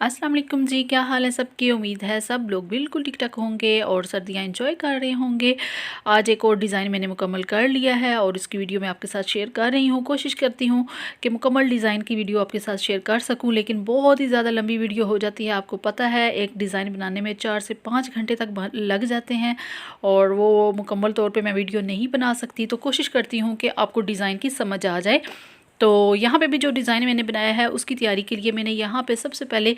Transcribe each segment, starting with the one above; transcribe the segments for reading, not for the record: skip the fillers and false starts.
अस्सलाम वालेकुम जी, क्या हाल है सबकी। उम्मीद है सब लोग बिल्कुल ठीक ठाक होंगे और सर्दियाँ एंजॉय कर रहे होंगे। आज एक और डिज़ाइन मैंने मुकम्मल कर लिया है और इसकी वीडियो मैं आपके साथ शेयर कर रही हूँ। कोशिश करती हूँ कि मुकम्मल डिज़ाइन की वीडियो आपके साथ शेयर कर सकूँ, लेकिन बहुत ही ज़्यादा लंबी वीडियो हो जाती है। आपको पता है एक डिज़ाइन बनाने में 4 से 5 घंटे तक लग जाते हैं और वो मुकम्मल तौर पर मैं वीडियो नहीं बना सकती। तो कोशिश करती हूँ कि आपको डिज़ाइन की समझ आ जाए। तो यहाँ पे भी जो डिज़ाइन मैंने बनाया है उसकी तैयारी के लिए मैंने यहाँ पे सबसे पहले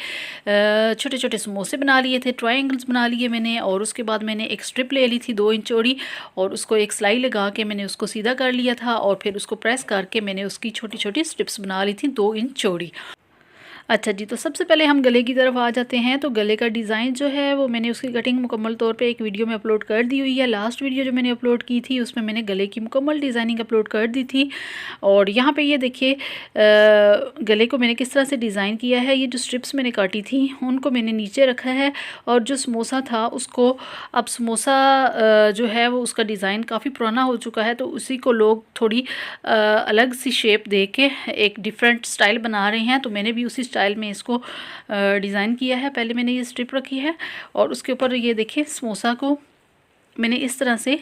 छोटे छोटे समोसे बना लिए थे, ट्रायंगल्स बना लिए मैंने। और उसके बाद मैंने एक स्ट्रिप ले ली थी 2 इंच चौड़ी और उसको एक सिलाई लगा के मैंने उसको सीधा कर लिया था और फिर उसको प्रेस करके मैंने उसकी छोटी छोटी स्ट्रिप्स बना ली थी 2 इंच चौड़ी। अच्छा जी, तो सबसे पहले हम गले की तरफ आ जाते हैं। तो गले का डिज़ाइन जो है वो मैंने उसकी कटिंग मुकम्मल तौर पे एक वीडियो में अपलोड कर दी हुई है। लास्ट वीडियो जो मैंने अपलोड की थी उसमें मैंने गले की मुकम्मल डिज़ाइनिंग अपलोड कर दी थी। और यहाँ पे ये देखिए गले को मैंने किस तरह से डिज़ाइन किया है। ये जो स्ट्रिप्स मैंने काटी थी उनको मैंने नीचे रखा है और जो समोसा था उसको, अब समोसा जो है वो उसका डिज़ाइन काफ़ी पुराना हो चुका है, तो उसी को लोग थोड़ी अलग सी शेप दे के एक डिफरेंट स्टाइल बना रहे हैं। तो मैंने भी उसी स्टाइल में इसको डिज़ाइन किया है। पहले मैंने ये स्ट्रिप रखी है और उसके ऊपर ये देखिए समोसा को मैंने इस तरह से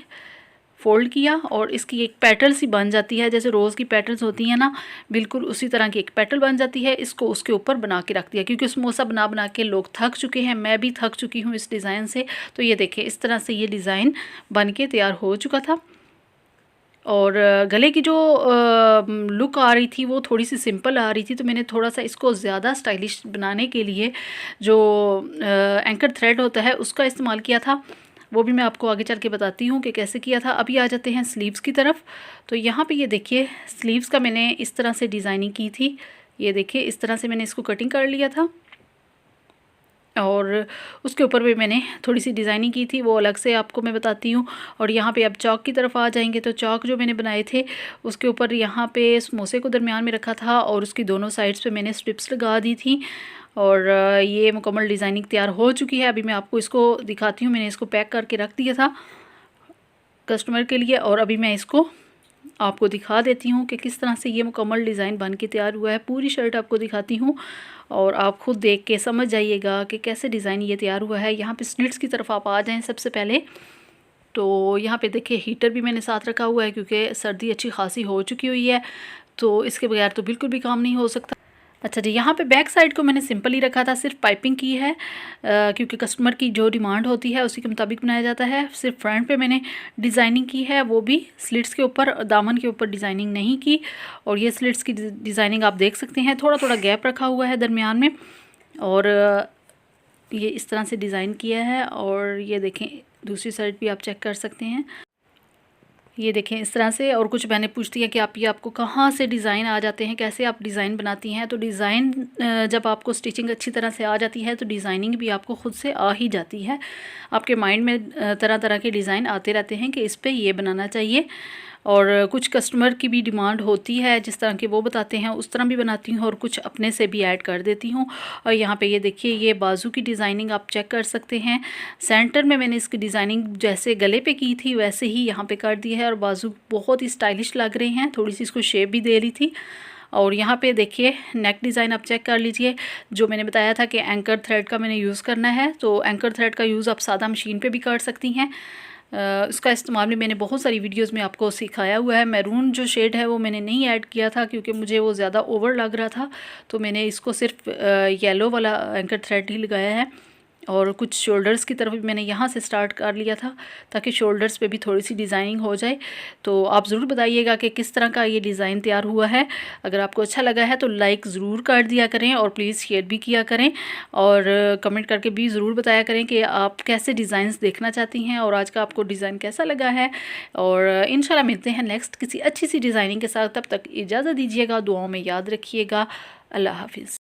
फ़ोल्ड किया और इसकी एक पेटल सी बन जाती है, जैसे रोज़ की पेटल्स होती हैं ना, बिल्कुल उसी तरह की एक पेटल बन जाती है। इसको उसके ऊपर बना के रख दिया क्योंकि समोसा बना बना के लोग थक चुके हैं, मैं भी थक चुकी हूँ इस डिज़ाइन से। तो ये देखिए इस तरह से ये डिज़ाइन बन के तैयार हो चुका था। और गले की जो लुक आ रही थी वो थोड़ी सी सिंपल आ रही थी, तो मैंने थोड़ा सा इसको ज़्यादा स्टाइलिश बनाने के लिए जो एंकर थ्रेड होता है उसका इस्तेमाल किया था। वो भी मैं आपको आगे चल के बताती हूँ कि कैसे किया था। अभी आ जाते हैं स्लीव्स की तरफ। तो यहाँ पे ये देखिए स्लीव्स का मैंने इस तरह से डिज़ाइनिंग की थी। ये देखिए इस तरह से मैंने इसको कटिंग कर लिया था और उसके ऊपर भी मैंने थोड़ी सी डिज़ाइनिंग की थी, वो अलग से आपको मैं बताती हूँ। और यहाँ पे अब चौक की तरफ आ जाएंगे। तो चौक जो मैंने बनाए थे उसके ऊपर यहाँ पे समोसे को दरमियान में रखा था और उसकी दोनों साइड्स पे मैंने स्ट्रिप्स लगा दी थी और ये मुकम्मल डिज़ाइनिंग तैयार हो चुकी है। अभी मैं आपको इसको दिखाती हूँ। मैंने इसको पैक करके रख दिया था कस्टमर के लिए और अभी मैं इसको आपको दिखा देती हूँ कि किस तरह से ये मुकम्मल डिज़ाइन बन के तैयार हुआ है। पूरी शर्ट आपको दिखाती हूँ और आप खुद देख के समझ जाइएगा कि कैसे डिज़ाइन ये तैयार हुआ है। यहाँ पे स्लिट्स की तरफ आप आ जाएं सबसे पहले। तो यहाँ पे देखिए हीटर भी मैंने साथ रखा हुआ है क्योंकि सर्दी अच्छी खासी हो चुकी हुई है, तो इसके बगैर तो बिल्कुल भी काम नहीं हो सकता। अच्छा जी, यहाँ पे बैक साइड को मैंने सिंपल ही रखा था, सिर्फ पाइपिंग की है क्योंकि कस्टमर की जो डिमांड होती है उसी के मुताबिक बनाया जाता है। सिर्फ फ्रंट पे मैंने डिज़ाइनिंग की है, वो भी स्लिट्स के ऊपर, दामन के ऊपर डिज़ाइनिंग नहीं की। और ये स्लिट्स की डिज़ाइनिंग आप देख सकते हैं, थोड़ा थोड़ा गैप रखा हुआ है दरमियान में और ये इस तरह से डिज़ाइन किया है। और ये देखें दूसरी साइड भी आप चेक कर सकते हैं, ये देखें इस तरह से। और कुछ बहनें पूछती हैं कि आप ये आपको कहाँ से डिज़ाइन आ जाते हैं, कैसे आप डिज़ाइन बनाती हैं। तो डिज़ाइन जब आपको स्टिचिंग अच्छी तरह से आ जाती है तो डिज़ाइनिंग भी आपको ख़ुद से आ ही जाती है। आपके माइंड में तरह तरह के डिज़ाइन आते रहते हैं कि इस पर ये बनाना चाहिए। और कुछ कस्टमर की भी डिमांड होती है, जिस तरह के वो बताते हैं उस तरह भी बनाती हूँ और कुछ अपने से भी ऐड कर देती हूँ। और यहाँ पे ये देखिए ये बाजू की डिज़ाइनिंग आप चेक कर सकते हैं। सेंटर में मैंने इसकी डिज़ाइनिंग जैसे गले पे की थी वैसे ही यहाँ पे कर दी है और बाजू बहुत ही स्टाइलिश लग रहे हैं, थोड़ी सी इसको शेप भी दे ली थी। और यहाँ पे देखिए नेक डिज़ाइन आप चेक कर लीजिए। जो मैंने बताया था कि एंकर थ्रेड का मैंने यूज़ करना है, तो एंकर थ्रेड का यूज़ आप सादा मशीन पे भी कर सकती हैं। इसका इस्तेमाल भी मैंने बहुत सारी वीडियोस में आपको सिखाया हुआ है। मैरून जो शेड है वो मैंने नहीं ऐड किया था क्योंकि मुझे वो ज़्यादा ओवर लग रहा था, तो मैंने इसको सिर्फ येलो वाला एंकर थ्रेड ही लगाया है। और कुछ शोल्डर्स की तरफ भी मैंने यहाँ से स्टार्ट कर लिया था ताकि शोल्डर्स पे भी थोड़ी सी डिज़ाइनिंग हो जाए। तो आप ज़रूर बताइएगा कि किस तरह का ये डिज़ाइन तैयार हुआ है। अगर आपको अच्छा लगा है तो लाइक ज़रूर कर दिया करें और प्लीज़ शेयर भी किया करें और कमेंट करके भी ज़रूर बताया करें कि आप कैसे डिज़ाइंस देखना चाहती हैं और आज का आपको डिज़ाइन कैसा लगा है। और इंशाल्लाह मिलते हैं नेक्स्ट किसी अच्छी सी डिज़ाइनिंग के साथ। तब तक इजाज़त दीजिएगा, दुआओं में याद रखिएगा। अल्लाह हाफिज़।